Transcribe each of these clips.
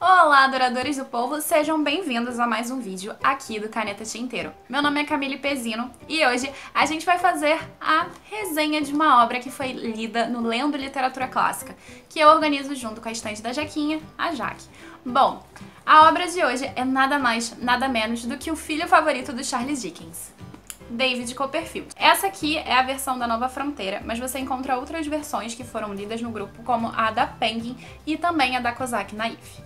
Olá, adoradores do povo, sejam bem-vindos a mais um vídeo aqui do Caneta Tinteiro. Meu nome é Camille Pezino e hoje a gente vai fazer a resenha de uma obra que foi lida no Lendo Literatura Clássica, que eu organizo junto com a estante da Jaquinha, a Jaque. Bom, a obra de hoje é nada mais, nada menos do que o filho favorito do Charles Dickens, David Copperfield. Essa aqui é a versão da Nova Fronteira, mas você encontra outras versões que foram lidas no grupo, como a da Penguin e também a da Kozak Naif.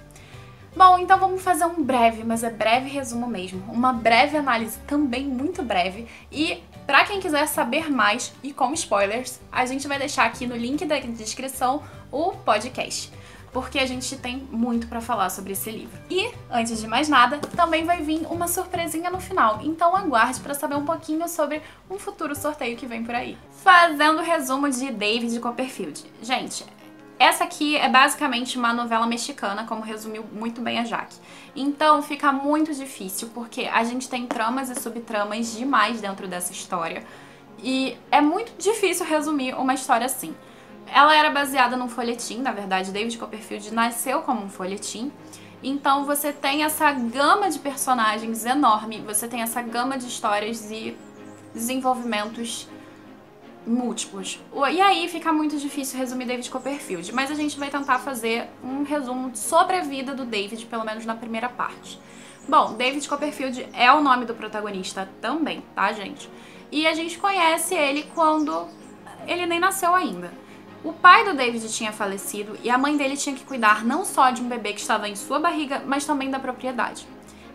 Bom, então vamos fazer um breve, mas é breve resumo mesmo, uma breve análise também muito breve, e pra quem quiser saber mais e com spoilers, a gente vai deixar aqui no link da descrição o podcast, porque a gente tem muito pra falar sobre esse livro. E, antes de mais nada, também vai vir uma surpresinha no final, então aguarde pra saber um pouquinho sobre um futuro sorteio que vem por aí. Fazendo o resumo de David Copperfield. Gente, essa aqui é basicamente uma novela mexicana, como resumiu muito bem a Jaque. Então fica muito difícil, porque a gente tem tramas e subtramas demais dentro dessa história. E é muito difícil resumir uma história assim. Ela era baseada num folhetim, na verdade, David Copperfield nasceu como um folhetim. Então você tem essa gama de personagens enorme, você tem essa gama de histórias e desenvolvimentos múltiplos. E aí fica muito difícil resumir David Copperfield, mas a gente vai tentar fazer um resumo sobre a vida do David, pelo menos na primeira parte. Bom, David Copperfield é o nome do protagonista também, tá, gente? E a gente conhece ele quando ele nem nasceu ainda. O pai do David tinha falecido e a mãe dele tinha que cuidar não só de um bebê que estava em sua barriga, mas também da propriedade.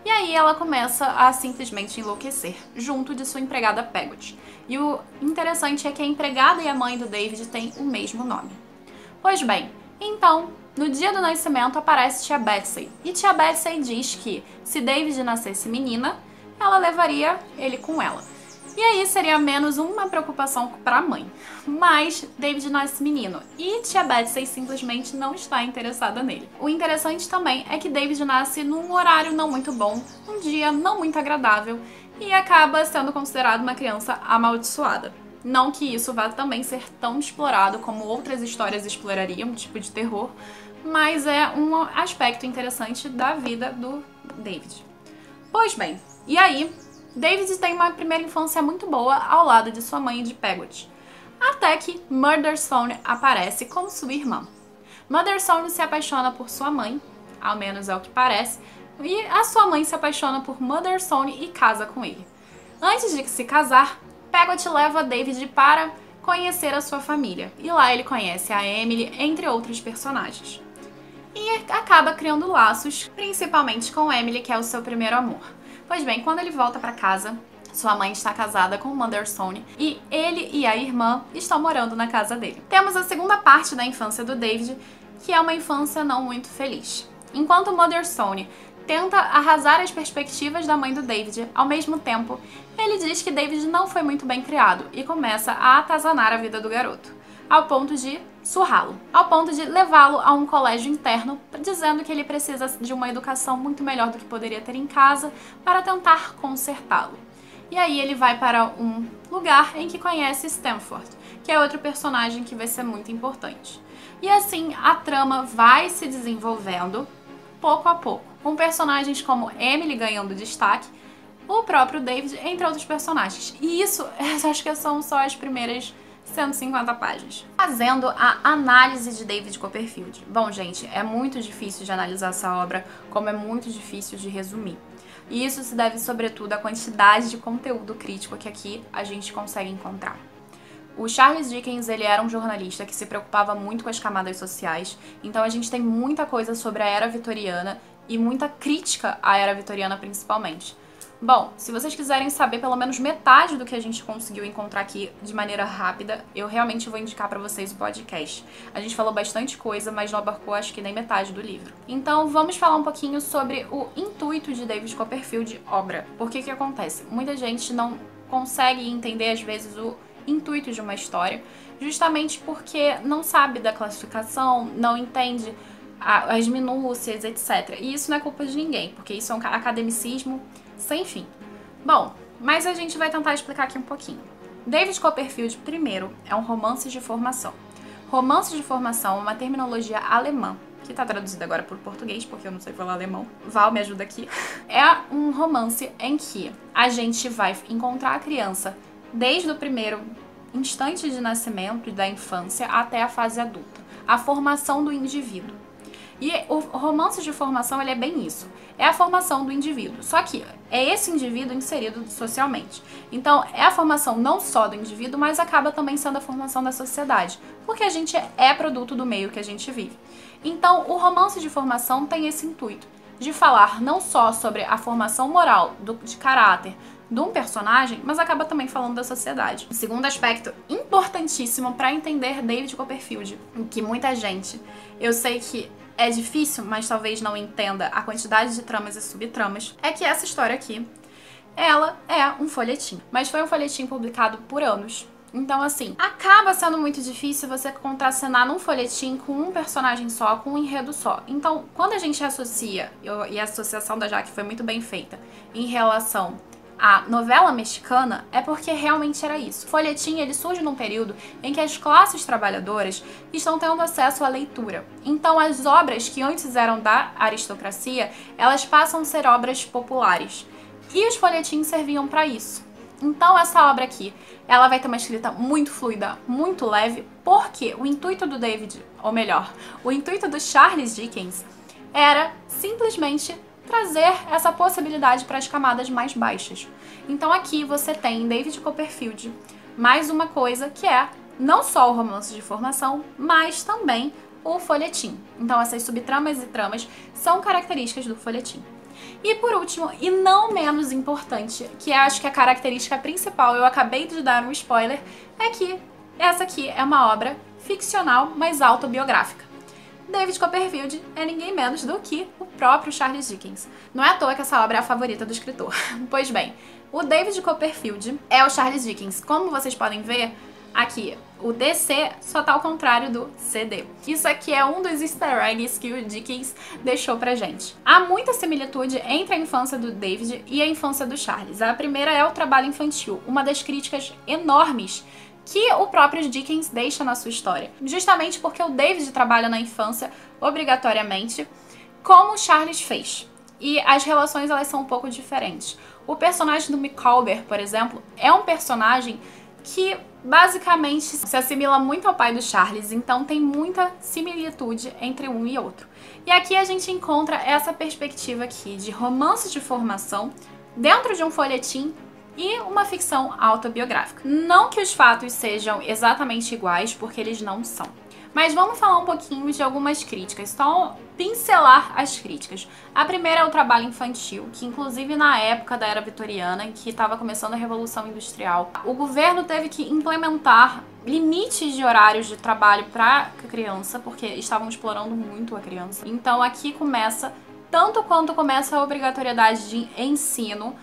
E aí ela começa a simplesmente enlouquecer, junto de sua empregada Peggotty. E o interessante é que a empregada e a mãe do David têm o mesmo nome. Pois bem, então, no dia do nascimento aparece Tia Betsy. E Tia Betsy diz que, se David nascesse menina, ela levaria ele com ela. E aí seria menos uma preocupação para a mãe. Mas David nasce menino e Tia Betsy simplesmente não está interessada nele. O interessante também é que David nasce num horário não muito bom, um dia não muito agradável e acaba sendo considerado uma criança amaldiçoada. Não que isso vá também ser tão explorado como outras histórias explorariam, tipo de terror, mas é um aspecto interessante da vida do David. Pois bem, e aí David tem uma primeira infância muito boa ao lado de sua mãe e de Peggotty, até que Murdstone aparece como sua irmã. Murdstone se apaixona por sua mãe, ao menos é o que parece, e a sua mãe se apaixona por Murdstone e casa com ele. Antes de se casar, Peggotty leva David para conhecer a sua família, e lá ele conhece a Emily, entre outros personagens. E acaba criando laços, principalmente com Emily, que é o seu primeiro amor. Pois bem, quando ele volta para casa, sua mãe está casada com Murdstone e ele e a irmã estão morando na casa dele. Temos a segunda parte da infância do David, que é uma infância não muito feliz. Enquanto Murdstone tenta arrasar as perspectivas da mãe do David, ao mesmo tempo, ele diz que David não foi muito bem criado e começa a atazanar a vida do garoto, ao ponto de surrá-lo, ao ponto de levá-lo a um colégio interno, dizendo que ele precisa de uma educação muito melhor do que poderia ter em casa para tentar consertá-lo. E aí ele vai para um lugar em que conhece Stanford, que é outro personagem que vai ser muito importante. E assim a trama vai se desenvolvendo pouco a pouco, com personagens como Emily ganhando destaque, o próprio David, entre outros personagens. E isso, acho que são só as primeiras 150 páginas. Fazendo a análise de David Copperfield. Bom, gente, é muito difícil de analisar essa obra, como é muito difícil de resumir. E isso se deve, sobretudo, à quantidade de conteúdo crítico que aqui a gente consegue encontrar. O Charles Dickens, ele era um jornalista que se preocupava muito com as camadas sociais, então a gente tem muita coisa sobre a Era Vitoriana e muita crítica à Era Vitoriana principalmente. Bom, se vocês quiserem saber pelo menos metade do que a gente conseguiu encontrar aqui de maneira rápida, eu realmente vou indicar pra vocês o podcast. A gente falou bastante coisa, mas não abarcou acho que nem metade do livro. Então vamos falar um pouquinho sobre o intuito de David Copperfield obra. Por que que acontece? Muita gente não consegue entender às vezes o intuito de uma história, justamente porque não sabe da classificação, não entende as minúcias, etc. E isso não é culpa de ninguém, porque isso é um academicismo sem fim. Bom, mas a gente vai tentar explicar aqui um pouquinho. David Copperfield, primeiro, é um romance de formação. Romance de formação é uma terminologia alemã, que tá traduzida agora por português, porque eu não sei falar alemão. Val, me ajuda aqui. É um romance em que a gente vai encontrar a criança desde o primeiro instante de nascimento, da infância, até a fase adulta. A formação do indivíduo. E o romance de formação, ele é bem isso. É a formação do indivíduo. Só que é esse indivíduo inserido socialmente. Então, é a formação não só do indivíduo, mas acaba também sendo a formação da sociedade. Porque a gente é produto do meio que a gente vive. Então, o romance de formação tem esse intuito de falar não só sobre a formação moral, de caráter de um personagem, mas acaba também falando da sociedade. O segundo aspecto importantíssimo para entender David Copperfield, que muita gente, eu sei que é difícil, mas talvez não entenda a quantidade de tramas e subtramas, é que essa história aqui, ela é um folhetim. Mas foi um folhetim publicado por anos. Então, assim, acaba sendo muito difícil você contracenar num folhetim com um personagem só, com um enredo só. Então, quando a gente associa, e a associação da Jaque foi muito bem feita, em relação à novela mexicana, é porque realmente era isso. O folhetim, ele surge num período em que as classes trabalhadoras estão tendo acesso à leitura. Então, as obras que antes eram da aristocracia, elas passam a ser obras populares. E os folhetins serviam para isso. Então, essa obra aqui, ela vai ter uma escrita muito fluida, muito leve, porque o intuito do David, ou melhor, o intuito do Charles Dickens era simplesmente trazer essa possibilidade para as camadas mais baixas. Então aqui você tem em David Copperfield mais uma coisa que é não só o romance de formação, mas também o folhetim. Então essas subtramas e tramas são características do folhetim. E por último, e não menos importante, que acho que é a característica principal, eu acabei de dar um spoiler, é que essa aqui é uma obra ficcional, mas autobiográfica. David Copperfield é ninguém menos do que o próprio Charles Dickens. Não é à toa que essa obra é a favorita do escritor. Pois bem, o David Copperfield é o Charles Dickens. Como vocês podem ver, aqui o DC só tá ao contrário do CD. Isso aqui é um dos easter eggs que o Dickens deixou pra gente. Há muita similitude entre a infância do David e a infância do Charles. A primeira é o trabalho infantil, uma das críticas enormes que o próprio Dickens deixa na sua história. Justamente porque o David trabalha na infância obrigatoriamente, como o Charles fez. E as relações, elas são um pouco diferentes. O personagem do Micawber, por exemplo, é um personagem que basicamente se assimila muito ao pai do Charles, então tem muita similitude entre um e outro. E aqui a gente encontra essa perspectiva aqui de romance de formação dentro de um folhetim e uma ficção autobiográfica. Não que os fatos sejam exatamente iguais, porque eles não são. Mas vamos falar um pouquinho de algumas críticas, só pincelar as críticas. A primeira é o trabalho infantil, que inclusive na época da Era Vitoriana, em que estava começando a Revolução Industrial, o governo teve que implementar limites de horários de trabalho para a criança, porque estavam explorando muito a criança. Então aqui começa, tanto quanto começa a obrigatoriedade de ensino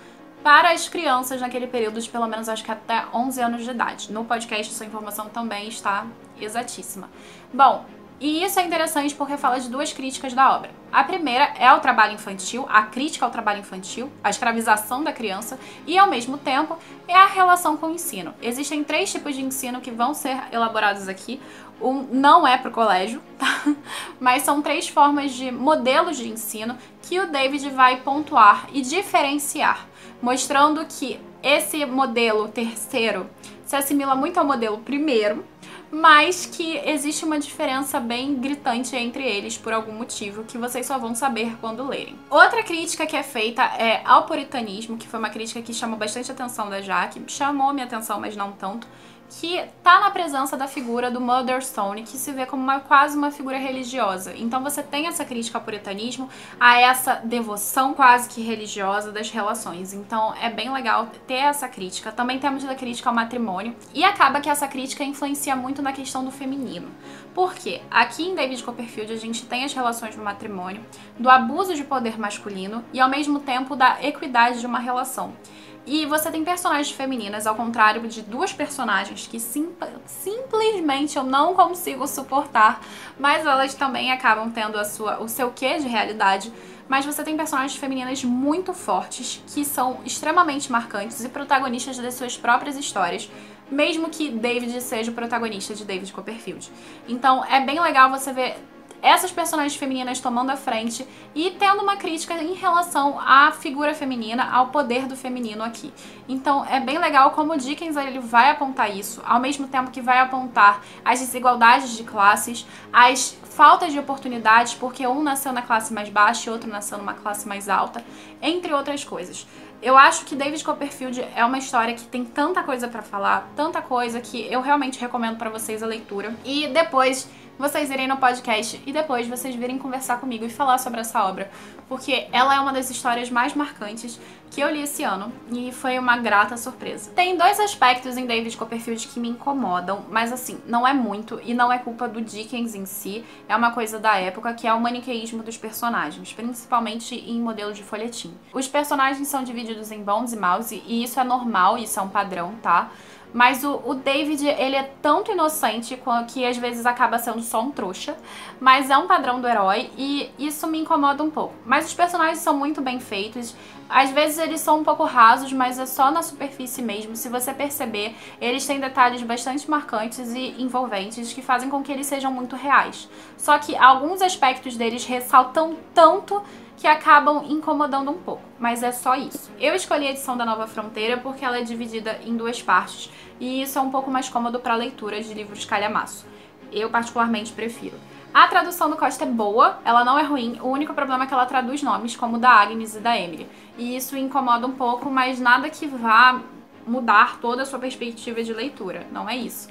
para as crianças naquele período de pelo menos acho que até 11 anos de idade. No podcast essa informação também está exatíssima. Bom, e isso é interessante porque fala de duas críticas da obra. A primeira é o trabalho infantil, a crítica ao trabalho infantil, a escravização da criança e, ao mesmo tempo, é a relação com o ensino. Existem 3 tipos de ensino que vão ser elaborados aqui. Um não é para o colégio, tá? Mas são 3 formas de modelos de ensino que o David vai pontuar e diferenciar, mostrando que esse modelo terceiro se assimila muito ao modelo primeiro, mas que existe uma diferença bem gritante entre eles por algum motivo que vocês só vão saber quando lerem. Outra crítica que é feita é ao puritanismo, que foi uma crítica que chamou bastante atenção da Jaque, chamou minha atenção, mas não tanto, que tá na presença da figura do Motherstone, que se vê como quase uma figura religiosa. Então você tem essa crítica ao puritanismo, a essa devoção quase que religiosa das relações. Então é bem legal ter essa crítica. Também temos a crítica ao matrimônio. E acaba que essa crítica influencia muito na questão do feminino. Por quê? Aqui em David Copperfield a gente tem as relações do matrimônio, do abuso de poder masculino e ao mesmo tempo da equidade de uma relação. E você tem personagens femininas, ao contrário de 2 personagens que simplesmente eu não consigo suportar, mas elas também acabam tendo o seu quê de realidade. mas você tem personagens femininas muito fortes, que são extremamente marcantes e protagonistas das suas próprias histórias, mesmo que David seja o protagonista de David Copperfield. Então é bem legal você ver essas personagens femininas tomando a frente e tendo uma crítica em relação à figura feminina, ao poder do feminino aqui. Então é bem legal como o Dickens ele vai apontar isso, ao mesmo tempo que vai apontar as desigualdades de classes, as faltas de oportunidades, porque um nasceu na classe mais baixa e outro nasceu numa classe mais alta, entre outras coisas. Eu acho que David Copperfield é uma história que tem tanta coisa pra falar, tanta coisa que eu realmente recomendo pra vocês a leitura. E depois vocês irem no podcast e depois vocês virem conversar comigo e falar sobre essa obra, porque ela é uma das histórias mais marcantes que eu li esse ano e foi uma grata surpresa. Tem dois aspectos em David Copperfield que me incomodam, mas assim, não é muito e não é culpa do Dickens em si, é uma coisa da época, que é o maniqueísmo dos personagens, principalmente em modelo de folhetim. Os personagens são divididos em bons e maus e isso é normal, isso é um padrão, tá? Mas o David, ele é tanto inocente que às vezes acaba sendo só um trouxa, mas é um padrão do herói e isso me incomoda um pouco. Mas os personagens são muito bem feitos, às vezes eles são um pouco rasos, mas é só na superfície mesmo. Se você perceber, eles têm detalhes bastante marcantes e envolventes que fazem com que eles sejam muito reais. Só que alguns aspectos deles ressaltam tanto que acabam incomodando um pouco, mas é só isso. Eu escolhi a edição da Nova Fronteira porque ela é dividida em duas partes, e isso é um pouco mais cômodo para leitura de livros calhamaço. Eu particularmente prefiro. A tradução do Costa é boa, ela não é ruim, o único problema é que ela traduz nomes como o da Agnes e da Emily, e isso incomoda um pouco, mas nada que vá mudar toda a sua perspectiva de leitura, não é isso.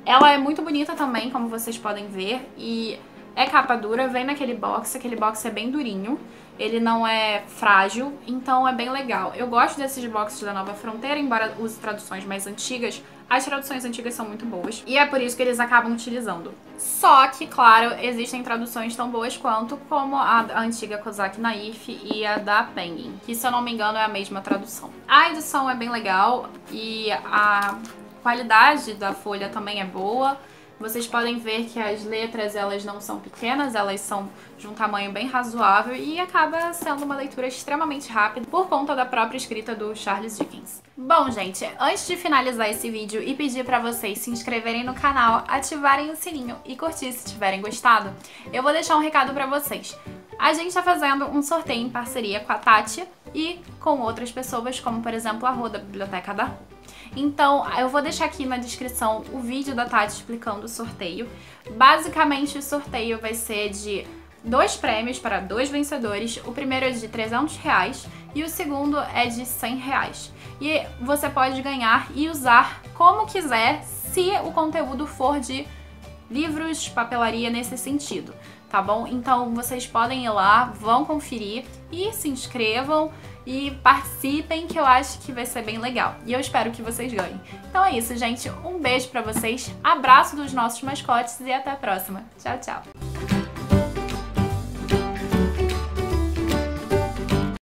Ela é muito bonita também, como vocês podem ver, e é capa dura, vem naquele box, aquele box é bem durinho, ele não é frágil, então é bem legal. Eu gosto desses boxes da Nova Fronteira, embora use traduções mais antigas, as traduções antigas são muito boas, e é por isso que eles acabam utilizando. Só que, claro, existem traduções tão boas quanto, como a antiga Kozak Naif e a da Penguin, que se eu não me engano é a mesma tradução. A edição é bem legal e a qualidade da folha também é boa. Vocês podem ver que as letras elas não são pequenas, elas são de um tamanho bem razoável e acaba sendo uma leitura extremamente rápida por conta da própria escrita do Charles Dickens. Bom, gente, antes de finalizar esse vídeo e pedir pra vocês se inscreverem no canal, ativarem o sininho e curtir se tiverem gostado, eu vou deixar um recado pra vocês. A gente tá fazendo um sorteio em parceria com a Tati e com outras pessoas, como por exemplo a Rô da Biblioteca da Rô. Então, eu vou deixar aqui na descrição o vídeo da Tati explicando o sorteio. Basicamente, o sorteio vai ser de 2 prêmios para 2 vencedores. O primeiro é de R$300 e o segundo é de R$100. E você pode ganhar e usar como quiser, se o conteúdo for de livros, papelaria nesse sentido, tá bom? Então, vocês podem ir lá, vão conferir e se inscrevam e participem, que eu acho que vai ser bem legal. E eu espero que vocês ganhem. Então é isso, gente. Um beijo pra vocês, abraço dos nossos mascotes e até a próxima. Tchau, tchau!